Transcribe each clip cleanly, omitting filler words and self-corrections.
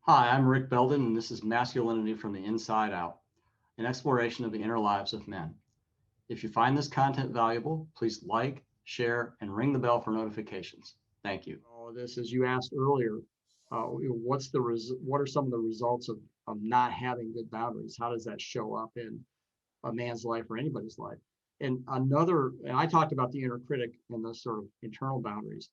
Hi, I'm Rick Belden, and this is Masculinity from the Inside Out, an exploration of the inner lives of men. If you find this content valuable, please like, share, and ring the bell for notifications. Thank you. All of this, as you asked earlier, what are some of the results of not having good boundaries? How does that show up in a man's life or anybody's life? And I talked about the inner critic and those sort of internal boundaries.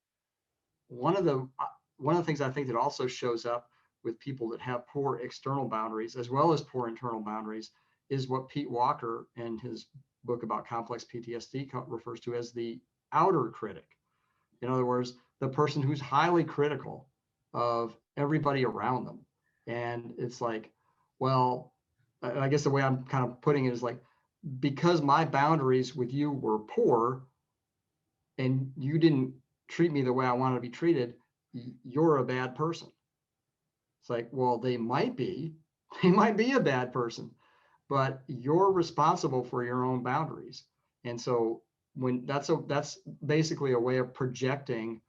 one of the one of the things I think that also shows up with people that have poor external boundaries as well as poor internal boundaries is what Pete Walker in his book about complex PTSD refers to as the outer critic. In other words, the person who's highly critical of everybody around them. And it's like, well, I guess the way I'm kind of putting it is like, because my boundaries with you were poor, and you didn't treat me the way I wanted to be treated, you're a bad person. It's like, well, they might be a bad person, but you're responsible for your own boundaries. And so when that's basically a way of projecting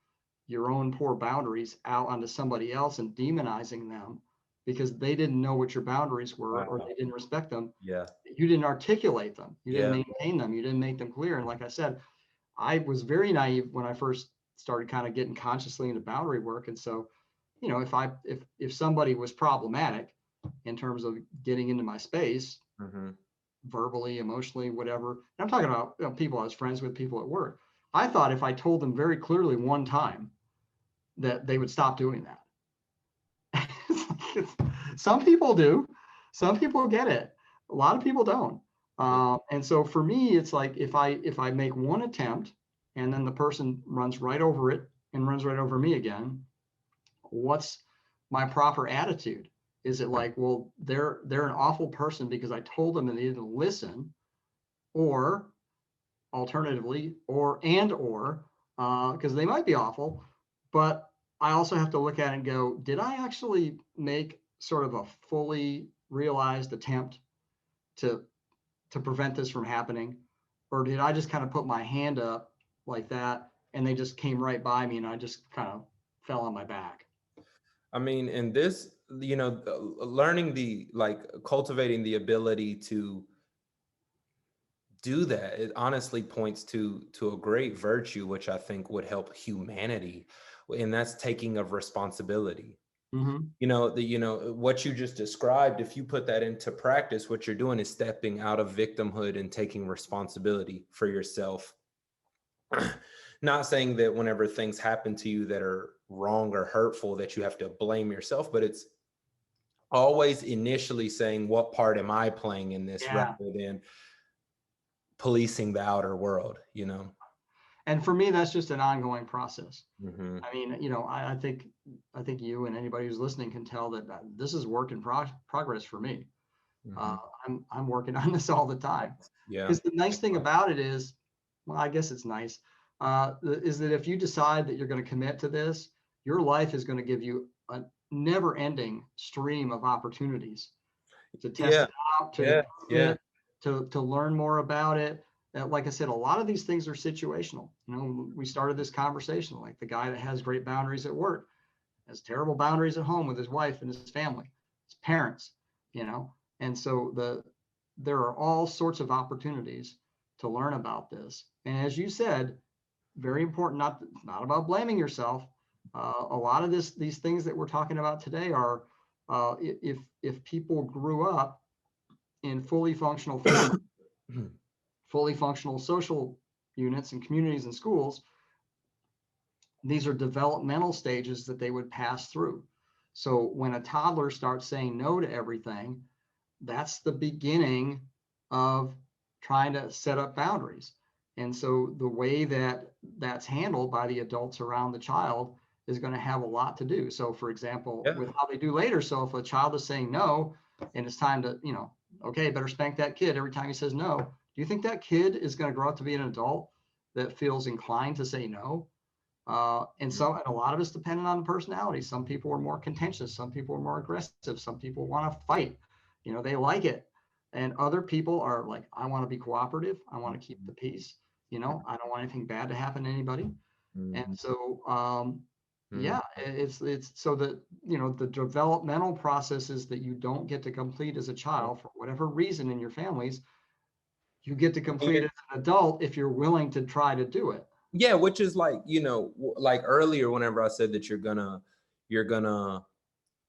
your own poor boundaries out onto somebody else and demonizing them because they didn't know what your boundaries were or Wow. they didn't respect them. Yeah. You didn't articulate them. You didn't Yeah. maintain them. You didn't make them clear. And like I said, I was very naive when I first started kind of getting consciously into boundary work. And so, if somebody was problematic in terms of getting into my space, Hmm. verbally, emotionally, whatever, and I'm talking about people I was friends with, people at work. I thought if I told them very clearly one time that they would stop doing that. Some people do. Some people get it. A lot of people don't. Yeah. And so for me, it's like if I make one attempt and then the person runs right over it and runs right over me again, what's my proper attitude? Is it like, well, they're an awful person because I told them and they didn't listen, or alternatively, or because they might be awful, but I also have to look at it and go, did I actually make sort of a fully realized attempt to prevent this from happening, or did I just kind of put my hand up like that and they just came right by me and I just kind of fell on my back? I mean, in this, learning cultivating the ability to do that, it honestly points to a great virtue, which I think would help humanity, and that's taking of responsibility. Mm-hmm. What you just described, if you put that into practice, what you're doing is stepping out of victimhood and taking responsibility for yourself. Not saying that whenever things happen to you that are wrong or hurtful that you have to blame yourself, but it's always initially saying, what part am I playing in this, rather Yeah. than policing the outer world. And for me, that's just an ongoing process. Hmm. I mean, I think you and anybody who's listening can tell that this is work in progress for me. Hmm. Uh, I'm working on this all the time. Yeah. Because the nice thing about it is, well, I guess it's nice, is that if you decide that you're going to commit to this, your life is going to give you a never-ending stream of opportunities to test Yeah. it out, to Yeah. improve Yeah. it, to learn more about it. Like I said, a lot of these things are situational. We started this conversation like the guy that has great boundaries at work has terrible boundaries at home with his wife and his family, his parents, you know. And so there are all sorts of opportunities to learn about this. And as you said, very important, not about blaming yourself. A lot of these things that we're talking about today are if people grew up in fully functional families, fully functional social units and communities and schools, these are developmental stages that they would pass through. So when a toddler starts saying no to everything, that's the beginning of trying to set up boundaries. And so the way that that's handled by the adults around the child is going to have a lot to do. So for example, Yeah. with how they do later, so if a child is saying no and it's time to, okay, better spank that kid every time he says no, do you think that kid is going to grow up to be an adult that feels inclined to say no? And a lot of it's dependent on the personality. Some people are more contentious. Some people are more aggressive. Some people want to fight. They like it. And other people are like, I want to be cooperative. I want to keep the peace. I don't want anything bad to happen to anybody. And Hmm. so, Yeah, it's so that, the developmental processes that you don't get to complete as a child for whatever reason in your families, you get to complete as an adult if you're willing to try to do it. Yeah, which is like, like earlier, whenever I said that you're gonna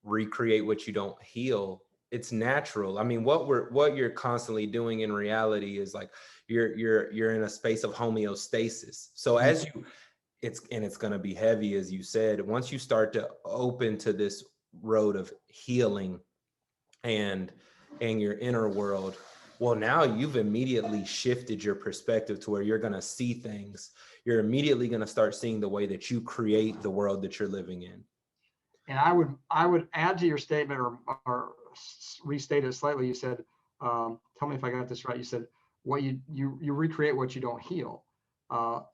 recreate what you don't heal, it's natural. I mean, what you're constantly doing in reality is like you're in a space of homeostasis. So as you it's going to be heavy, as you said, once you start to open to this road of healing and your inner world, well, now you've immediately shifted your perspective to where you're going to see things. You're immediately going to start seeing the way that you create the world that you're living in. And I would add to your statement, or restate it slightly. You said, tell me if I got this right. You said, what you recreate what you don't heal.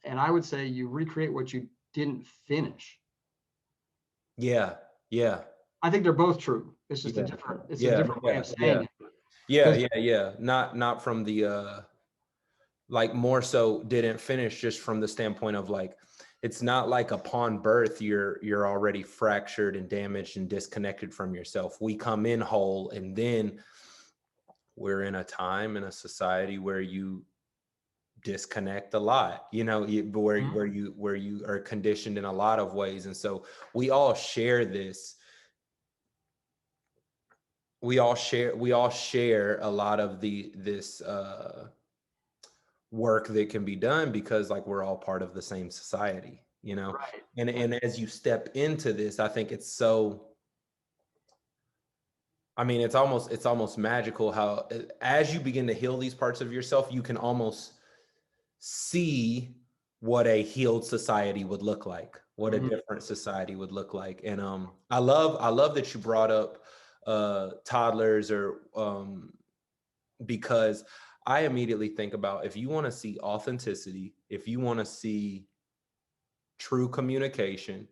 And I would say you recreate what you didn't finish. Yeah. I think they're both true. It's just a different way of saying it. Yeah. Not from the like, more so didn't finish, just from the standpoint of like, it's not like upon birth you're already fractured and damaged and disconnected from yourself. We come in whole, and then we're in a time in a society where you disconnect a lot, where you are conditioned in a lot of ways. And so we all share this. We all share a lot of this work that can be done, because like we're all part of the same society, Right. and as you step into this, I think it's so, I mean, it's almost magical how, as you begin to heal these parts of yourself, you can almost see what a healed society would look like, what a different society would look like. And I love that you brought up toddlers, or because I immediately think about, if you want to see authenticity, if you want to see true communication,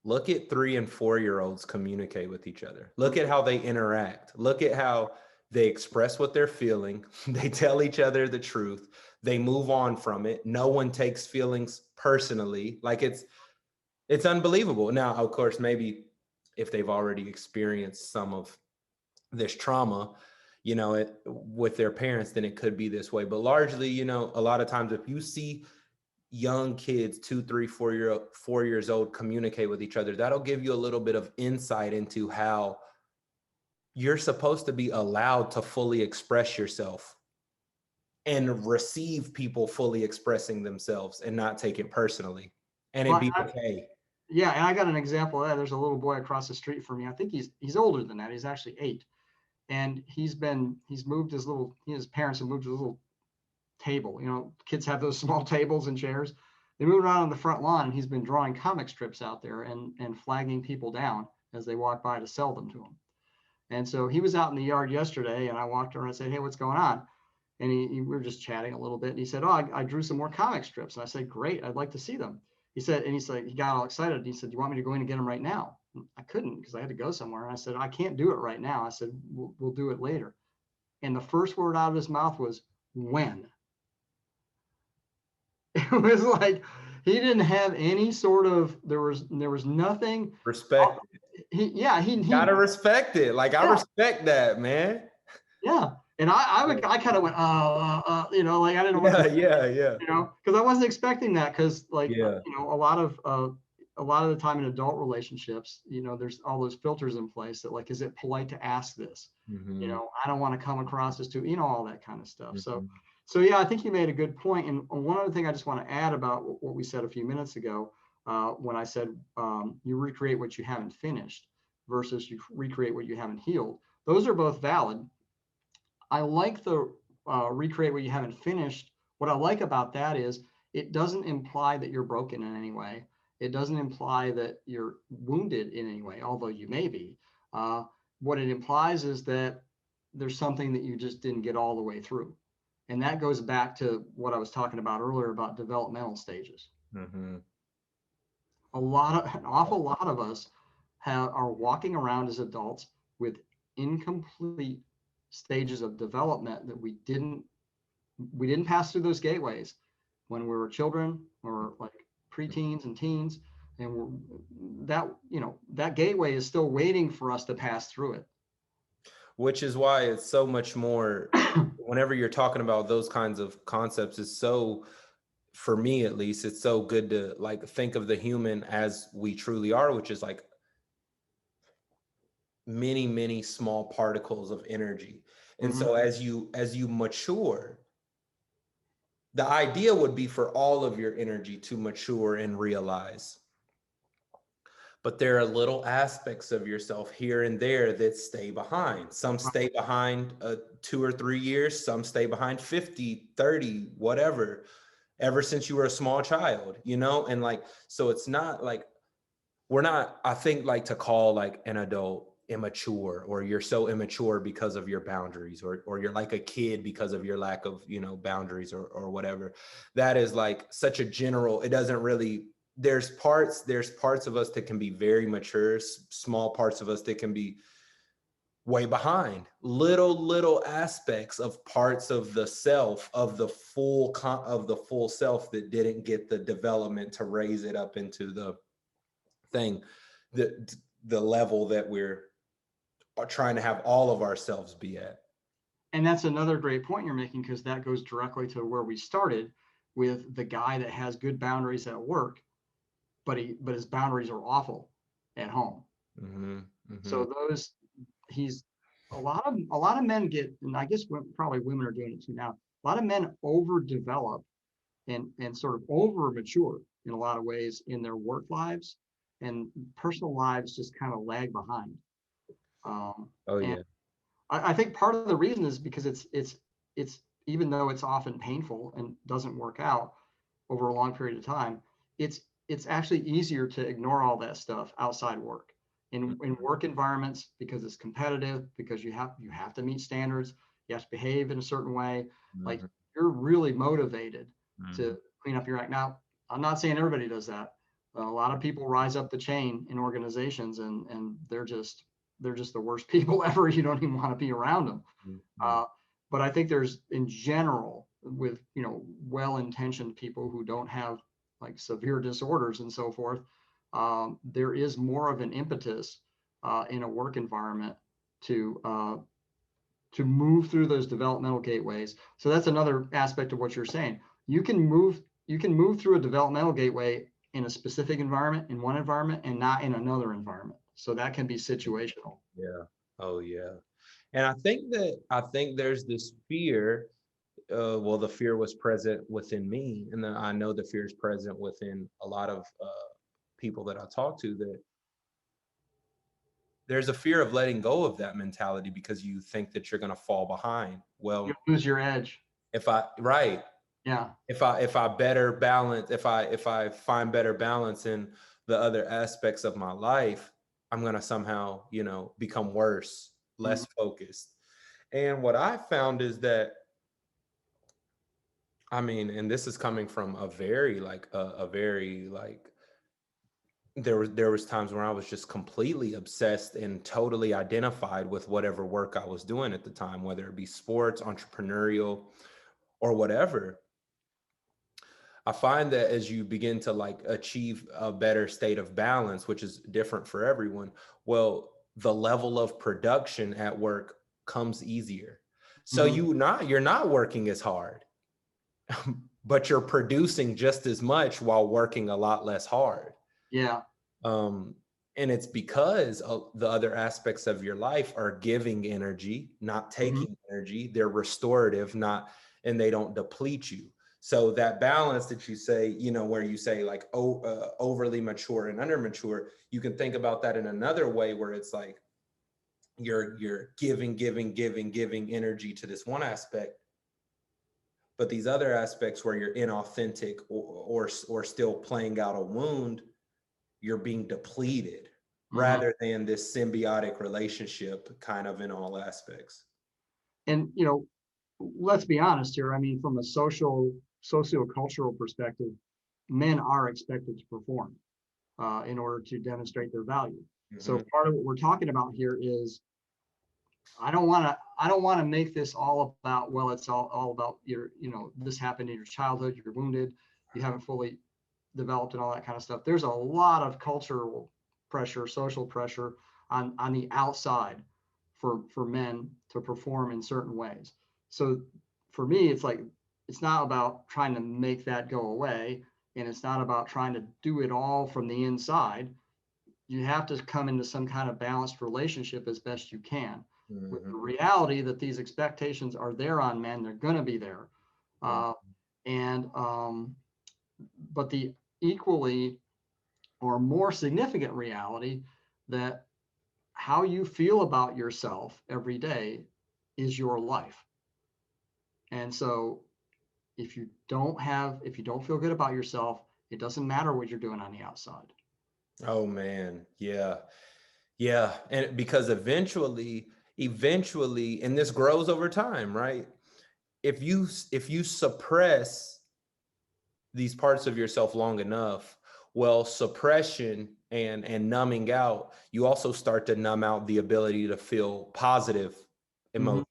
look at 3 and 4-year-olds communicate with each other. Look at how they interact. Look at how they express what they're feeling. They tell each other the truth. They move on from it. No one takes feelings personally. Like, it's unbelievable. Now, of course, maybe if they've already experienced some of this trauma, with their parents, then it could be this way. But largely, a lot of times, if you see young kids, 2, 3, 4 years old, communicate with each other, that'll give you a little bit of insight into how you're supposed to be allowed to fully express yourself and receive people fully expressing themselves, and not take it personally, and it be okay. Yeah, and I got an example of that. There's a little boy across the street from me. I think he's older than that. He's actually 8, and he's moved his parents have moved his little table. Kids have those small tables and chairs. They moved around on the front lawn, and he's been drawing comic strips out there and flagging people down as they walk by to sell them to him. And so he was out in the yard yesterday, and I walked over and I said, "Hey, what's going on?" And we were just chatting a little bit. And he said, "Oh, I drew some more comic strips." And I said, "Great, I'd like to see them." He's like, he got all excited. And he said, "Do you want me to go in and get them right now?" I couldn't, because I had to go somewhere. And I said, "I can't do it right now." I said, we'll do it later. And the first word out of his mouth was, "When?" It was like, he didn't have any sort of, there was nothing. Respect. He Gotta respect it. Like, I respect that, man. Yeah. And I kind of went, like, I didn't know what to say, Yeah. because I wasn't expecting that. Because, like, Yeah. a lot of the time in adult relationships, there's all those filters in place that, like, is it polite to ask this? I don't want to come across as too, all that kind of stuff. So yeah, I think you made a good point. And one other thing I just want to add about what we said a few minutes ago, when I said, you recreate what you haven't finished versus you recreate what you haven't healed. Those are both valid. I like the recreate what you haven't finished. What I like about that is, it doesn't imply that you're broken in any way. It doesn't imply that you're wounded in any way, although you may be. What it implies is that there's something that you just didn't get all the way through. And that goes back to what I was talking about earlier about developmental stages. An awful lot of us are walking around as adults with incomplete stages of development that we didn't pass through those gateways when we were children, or like preteens and teens. And that gateway is still waiting for us to pass through it. Which is why it's so much more, whenever you're talking about those kinds of concepts, it's so, for me at least, it's so good to like think of the human as we truly are, which is like many, many small particles of energy. And Mm-hmm. so as you mature, the idea would be for all of your energy to mature and realize. But there are little aspects of yourself here and there that stay behind. Some stay behind 2 or 3 years, some stay behind 50, 30, whatever, ever since you were a small child, you know? And like, so it's not like, we're not, I think, like to call like an adult immature, or you're so immature because of your boundaries, or you're like a kid because of your lack of, you know, boundaries, or whatever. That is like such a general, it doesn't really, there's parts of us that can be very mature, small parts of us that can be way behind, little aspects of parts of the self, of the full self, that didn't get the development to raise it up into the thing, the level that we're trying to have all of ourselves be at. And that's another great point you're making, because that goes directly to where we started with the guy that has good boundaries at work, but his boundaries are awful at home. Mm-hmm, mm-hmm. So he's a lot of men get, and I guess probably women are doing it too now. A lot of men overdevelop and sort of over mature in a lot of ways in their work lives, and personal lives just kind of lag behind. Oh And yeah. I think part of the reason is because it's even though it's often painful and doesn't work out over a long period of time, it's it's actually easier to ignore all that stuff outside work. In work environments, because it's competitive, because you have to meet standards, you have to behave in a certain way. Like, Mm-hmm, you're really motivated mm-hmm, to clean up your act. Now, I'm not saying everybody does that. A lot of people rise up the chain in organizations, and they're just the worst people ever. You don't even want to be around them. mm-hmm. Uh, but I think there's, in general, with well-intentioned people who don't have like severe disorders and so forth, there is more of an impetus in a work environment to uh, to move through those developmental gateways. So that's another aspect of what you're saying. You can move through a developmental gateway in a specific environment, in one environment, and not in another environment. So that can be situational. Yeah. Oh yeah. And I think there's this fear. Well, the fear was present within me, and then I know the fear is present within a lot of people that I talk to, that there's a fear of letting go of that mentality because you think that you're going to fall behind. You Well, lose your edge. if I right, Yeah. if I better balance, if I find better balance in the other aspects of my life, I'm going to somehow, become worse, Mhm. less focused. And what I found is that, I mean, and this is coming from a very like a very like, there was times where I was just completely obsessed and totally identified with whatever work I was doing at the time, whether it be sports, entrepreneurial, or whatever. I find that as you begin to like achieve a better state of balance, which is different for everyone, well, the level of production at work comes easier. So Mhm. you're not working as hard, but you're producing just as much while working a lot less hard. Yeah. Um, and it's because the other aspects of your life are giving energy, not Mhm. taking energy. They're restorative, not, and they don't deplete you. So that balance that you say, where you say like, overly mature and under mature, you can think about that in another way, where it's like you're giving energy to this one aspect, but these other aspects where you're inauthentic, or still playing out a wound, you're being depleted, Mhm. rather than this symbiotic relationship kind of in all aspects. And let's be honest here. I mean, from a socio-cultural perspective, men are expected to perform in order to demonstrate their value. So Mm-hmm. part of what we're talking about here is, I don't want to make this all about, well, it's all about this happened in your childhood, you're wounded, you haven't fully developed and all that kind of stuff, there's a lot of cultural pressure, social pressure on the outside for men to perform in certain ways. So for me, it's like, it's not about trying to make that go away, and it's not about trying to do it all from the inside. You have to come into some kind of balanced relationship as best you can, with the reality that these expectations are there on men. They're going to be there. And but the equally or more significant reality that how you feel about yourself every day is your life. And so if you don't feel good about yourself, it doesn't matter what you're doing on the outside. Oh man, yeah. Yeah, and because eventually, and this grows over time, right? If you suppress these parts of yourself long enough, well, suppression and numbing out, you also start to numb out the ability to feel positive emotion,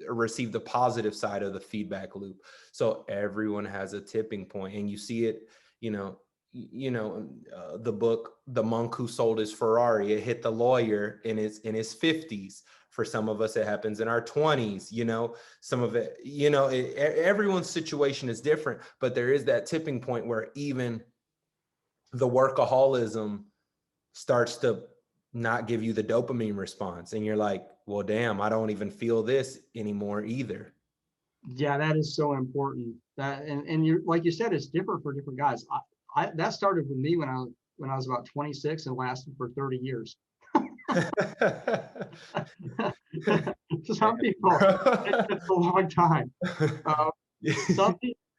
receive the positive side of the feedback loop. So everyone has a tipping point, and you see it, the book The Monk Who Sold His Ferrari, it hit the lawyer in his 50s. For some of us, it happens in our 20s. Some of it, everyone's situation is different, but there is that tipping point where even the workaholism starts to not give you the dopamine response, and you're like, well, damn, I don't even feel this anymore either. Yeah, that is so important. That and you, like you said, it's different for different guys. I that started with me when I was about 26 and lasted for 30 years. Some people, it's a long time.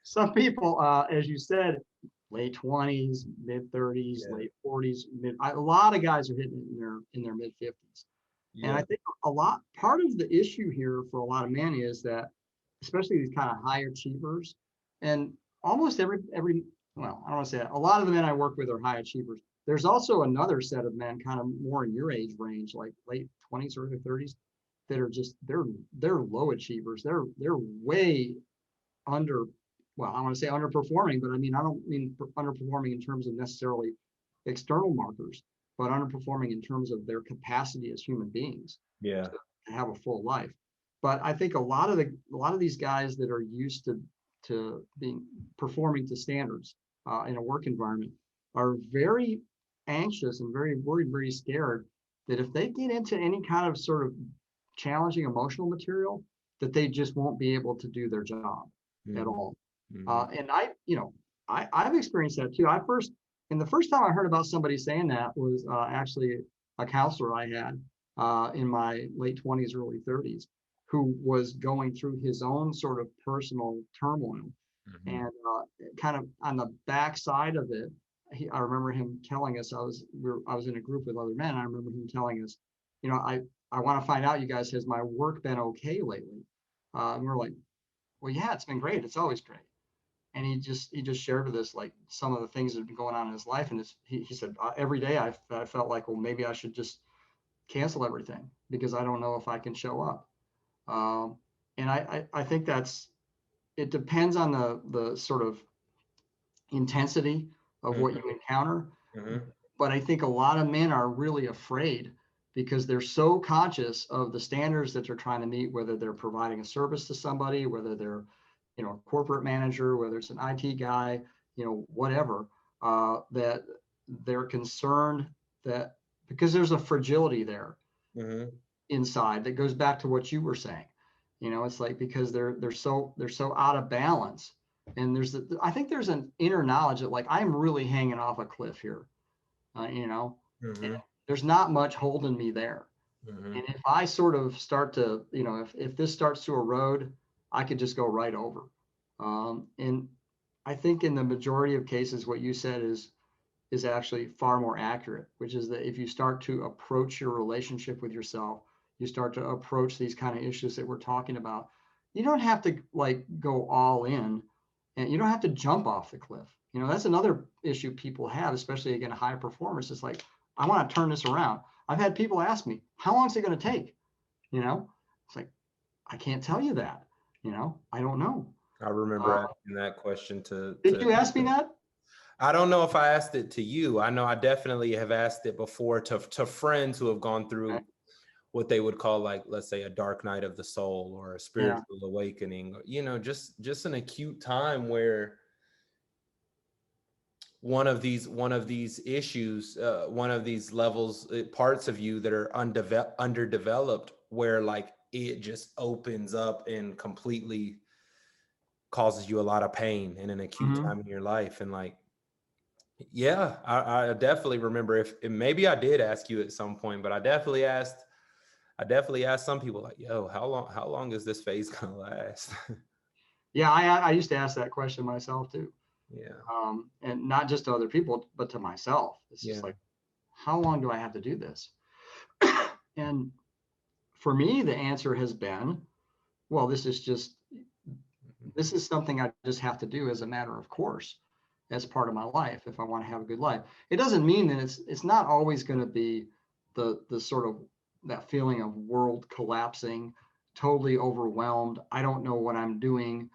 Some people, as you said, late 20s, mid 30s, late 40s, a lot of guys are hitting in their mid 50s. And I think part of the issue here for a lot of men is that, especially these kind of high achievers, and almost every well, I don't want to say that. A lot of the men I work with are high achievers. There's also another set of men kind of more in your age range, like late 20s, early 30s, that are just they're low achievers. They're way under, well, I want to say underperforming, but I mean, I don't mean underperforming in terms of necessarily external markers, but underperforming in terms of their capacity as human beings to have a full life. But I think a lot of these guys that are used to being performing to standards in a work environment are very anxious and very worried, very scared that if they get into any kind of sort of challenging emotional material, that they just won't be able to do their job at all. And I've experienced that too. The first time I heard about somebody saying that was actually a counselor I had in my late 20s, early 30s, who was going through his own sort of personal turmoil. And kind of on the backside of it, I remember him telling us, I was in a group with other men. I remember him telling us, I want to find out, you guys, has my work been okay lately? And we're like, well, yeah, it's been great. It's always great. And he just shared with us like some of the things that have been going on in his life. And he said, every day I felt like, well, maybe I should just cancel everything because I don't know if I can show up. And I think it depends on the sort of intensity of what you encounter. But I think a lot of men are really afraid because they're so conscious of the standards that they're trying to meet, whether they're providing a service to somebody, whether they're, a corporate manager, whether it's an IT guy, whatever, that they're concerned that because there's a fragility there inside that goes back to what you were saying. It's like because they're so out of balance. And I think there's an inner knowledge that like, I'm really hanging off a cliff here, and there's not much holding me there. And if I sort of start to, if this starts to erode, I could just go right over. And I think in the majority of cases, what you said is actually far more accurate, which is that if you start to approach your relationship with yourself, you start to approach these kind of issues that we're talking about, you don't have to like go all in, and you don't have to jump off the cliff. That's another issue people have, especially again, high performers. It's like, I want to turn this around. I've had people ask me, how long is it going to take? It's like, I can't tell you that. I don't know. I remember asking that question to Did you ask me that? I don't know if I asked it to you. I know I definitely have asked it before to friends who have gone through Okay. what they would call, like, let's say, a dark night of the soul or a Yeah. spiritual awakening, just an acute time where one of these issues, one of these levels, parts of you that are underdeveloped, where like it just opens up and completely causes you a lot of pain in an acute Hmm. time in your life. And like, yeah, I definitely remember, if maybe I did ask you at some point, but I definitely asked some people, like, yo, how long is this phase gonna last? Yeah, I used to ask that question myself too, Yeah. and not just to other people, but to myself. It's just Yeah. like, how long do I have to do this? And for me, the answer has been, well, this is something I just have to do as a matter of course, as part of my life if I want to have a good life. It doesn't mean that it's not always going to be the sort of that feeling of world collapsing, totally overwhelmed. I don't know what I'm doing.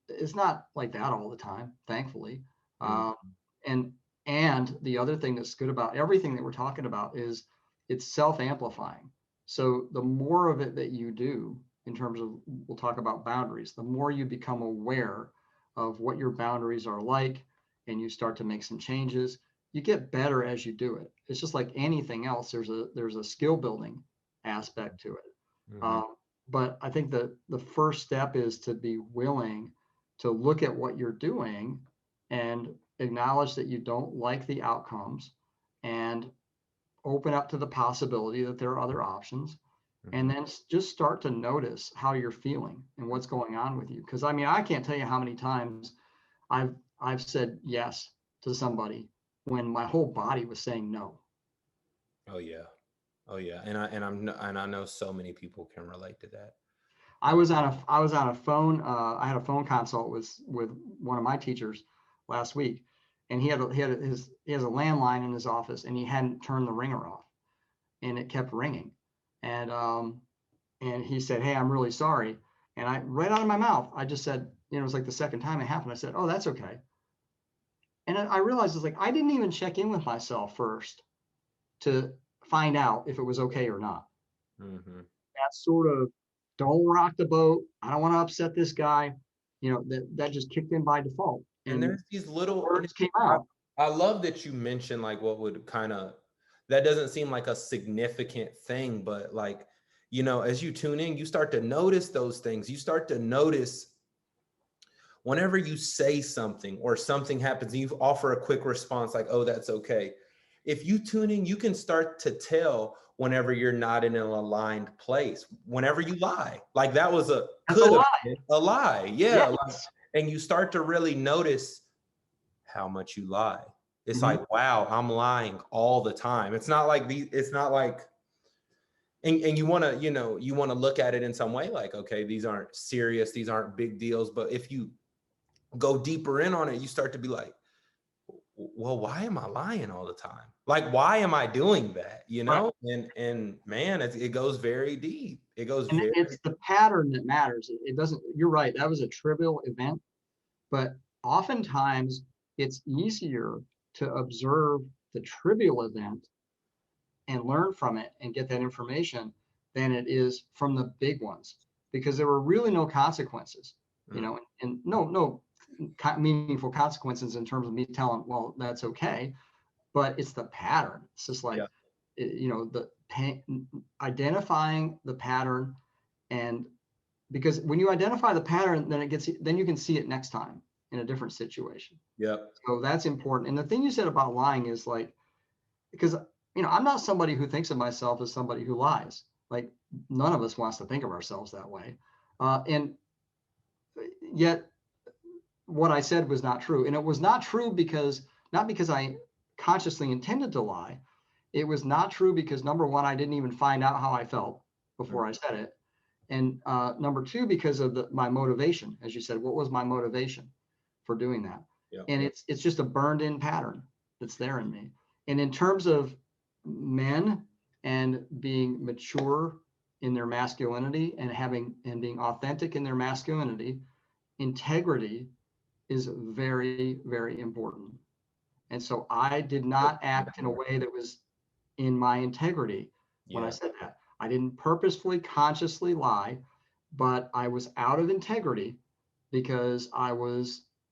It's not like that all the time, thankfully. Mm. Uh, and and the other thing that's good about everything that we're talking about is it's self-amplifying. So the more of it that you do, in terms of, we'll talk about boundaries, the more you become aware of what your boundaries are like, and you start to make some changes, you get better as you do it. It's just like anything else. There's a skill building aspect to it. Mhm. But I think that the first step is to be willing to look at what you're doing and acknowledge that you don't like the outcomes, and open up to the possibility that there are other options, and Mhm. then just start to notice how you're feeling and what's going on with you. Because I mean, I can't tell you how many times I've said yes to somebody when my whole body was saying no. Oh yeah. Oh yeah. And I know so many people can relate to that. I Uh, was on a phone. I had a phone consult with one of my teachers last week, and he has a landline in his office, and he hadn't turned the ringer off, and it kept ringing, and he said, "Hey, I'm really sorry," and I, right out of my mouth, I just said, it was like the second time it happened. I said, "Oh, that's okay," and I realized it's like I didn't even check in with myself first to find out if it was okay or not. mhm. That sort of, don't rock the boat. I don't want to upset this guy. That just kicked in by default, And and there's these little, and words came I, out. I love that you mentioned like what would kind of, that doesn't seem like a significant thing, but like, as you tune in, you start to notice those things. You start to notice whenever you say something or something happens and you offer a quick response like, oh, that's okay. If you tune in, you can start to tell whenever you're not in an aligned place, whenever you lie. Like that was That's a could have lie. been a lie. Yeah. Like, Yes. and you start to really notice how much you lie. It's Mhm. like, wow, I'm lying all the time. It's not like, and you want to, you want to look at it in some way like, okay, these aren't serious, these aren't big deals. But if you go deeper in on it, you start to be like, well, why am I lying all the time? Like, why am I doing that? Right. And man, it goes very deep. It goes And very, it's the pattern that matters. It doesn't, you're right. That was a trivial event, but oftentimes it's easier to observe the trivial event and learn from it and get that information than it is from the big ones, because there were really no consequences, mm, and no meaningful consequences in terms of me telling, well, that's okay. But it's the pattern. It's just like, yeah, the pain, identifying the pattern. And because when you identify the pattern, then you can see it next time in a different situation. yep, So that's important. And the thing you said about lying is like, because I'm not somebody who thinks of myself as somebody who lies. Like, none of us wants to think of ourselves that way. And yet what I said was not true. And it was not true not because I consciously intended to lie. It was not true because, number one, I didn't even find out how I felt mm, before I said it. And number two, because of my motivation. As you said, what was my motivation for doing that? yep, And it's just a burned in pattern that's there in me. And in terms of men and being mature in their masculinity, and being authentic in their masculinity, integrity is very, very important. And so I did not act in a way that was in my integrity when I Yeah. said that. I didn't purposefully, consciously lie, but I was out of integrity because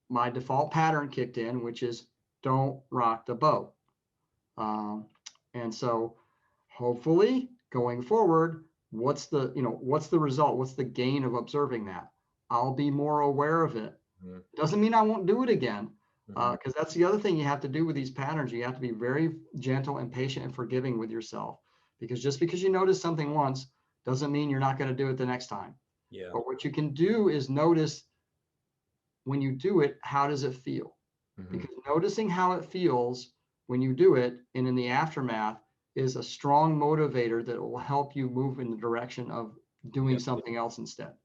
my default pattern kicked in, which is don't rock the boat. Um, and so hopefully going forward, what's the result? What's the gain of observing that? I'll be more aware of it. Mhm. Doesn't mean I won't do it again. Mhm. Because that's the other thing you have to do with these patterns. You have to be very gentle and patient and forgiving with yourself. Because just because you notice something once doesn't mean you're not going to do it the next time. Yeah. But what you can do is notice when you do it, how does it feel? Mhm. Because noticing how it feels when you do it and in the aftermath is a strong motivator that will help you move in the direction of doing Yeah. something else instead.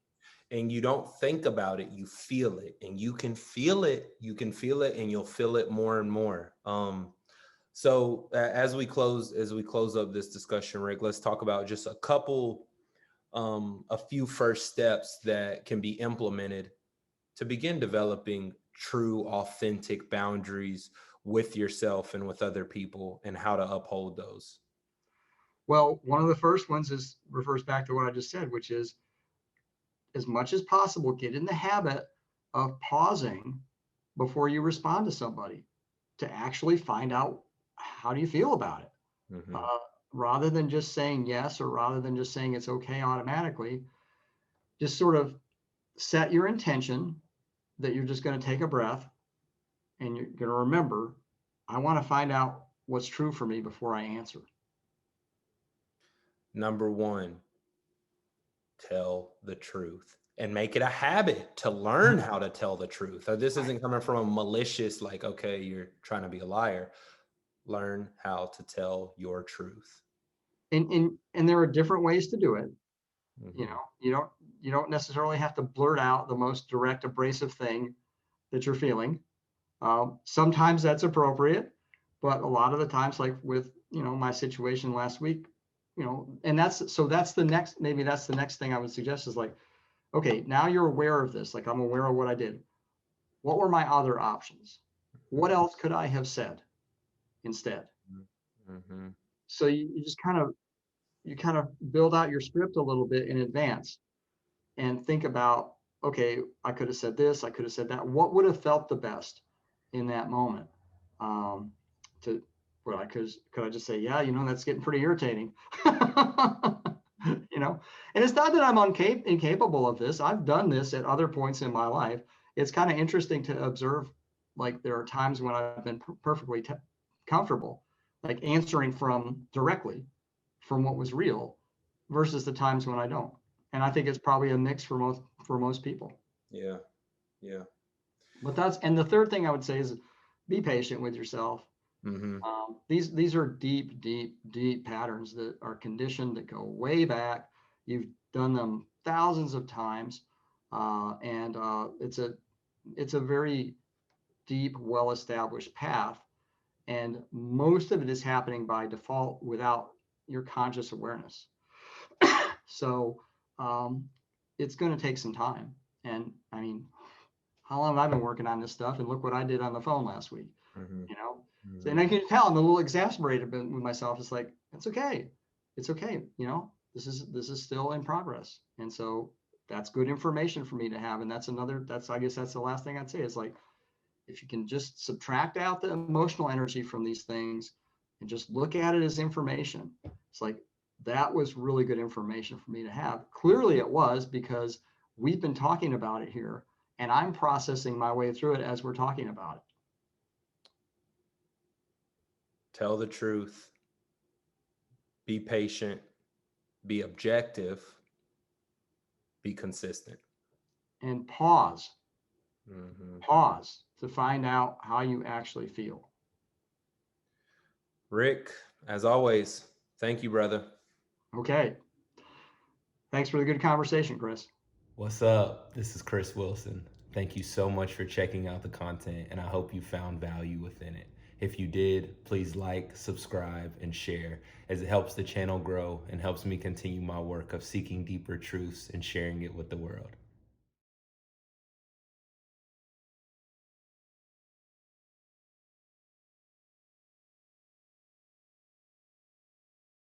And you don't think about it, you feel it, and you can feel it, and you'll feel it more and more. So as we close up this discussion, Rick, let's talk about just a few first steps that can be implemented to begin developing true, authentic boundaries with yourself and with other people, and how to uphold those. Well, one of the first ones refers back to what I just said, which is as much as possible, get in the habit of pausing before you respond to somebody to actually find out how do you feel about it. Mm-hmm. Uh, Rather than just saying yes or rather than just saying it's okay automatically, just sort of set your intention that you're just going to take a breath and you're going to remember, I want to find out what's true for me before I answer. Number one, tell the truth, and make it a habit to learn how to tell the truth. This isn't coming from a malicious, like, okay, you're trying to be a liar. Learn how to tell your truth. And there are different ways to do it. You Mm-hmm. know, you don't necessarily have to blurt out the most direct, abrasive thing that you're feeling. Sometimes that's appropriate, but a lot of the times, like with my situation last week, and that's the next thing I would suggest is like, okay, now you're aware of this. Like I'm aware of what I did. What were my other options? What else could I have said instead? Mm-hmm. So you just kind of build out your script a little bit in advance and think about, okay, I could have said this, I could have said that. What would have felt the best in that moment? To Well, could I just say, yeah, that's getting pretty irritating. And it's not that I'm incapable of this. I've done this at other points in my life. It's kind of interesting to observe. Like there are times when I've been perfectly comfortable, like answering directly from what was real, versus the times when I don't. And I think it's probably a mix for most people. Yeah. Yeah. But the third thing I would say is be patient with yourself. Mm-hmm. These are deep, deep, deep patterns that are conditioned that go way back. You've done them thousands of times, and it's a very deep, well-established path. And most of it is happening by default without your conscious awareness. So it's going to take some time. And I mean, how long have I been working on this stuff? And look what I did on the phone last week. Mm-hmm. you know so, Mm-hmm. and I can tell I'm a little exasperated with myself. It's like, it's okay, this is still in progress. And so that's good information for me to have. And I guess that's the last thing I'd say is like, if you can just subtract out the emotional energy from these things and just look at it as information, it's like, that was really good information for me to have. Clearly it was, because we've been talking about it here and I'm processing my way through it as we're talking about it. Tell the truth. Be patient. Be objective. Be consistent. And pause Mm-hmm. to find out how you actually feel. Rick, as always, thank you, brother. Okay. Thanks for the good conversation, Chris. What's up? This is Chris Wilson. Thank you so much for checking out the content, and I hope you found value within it. If you did, please like, subscribe, and share, as it helps the channel grow and helps me continue my work of seeking deeper truths and sharing it with the world.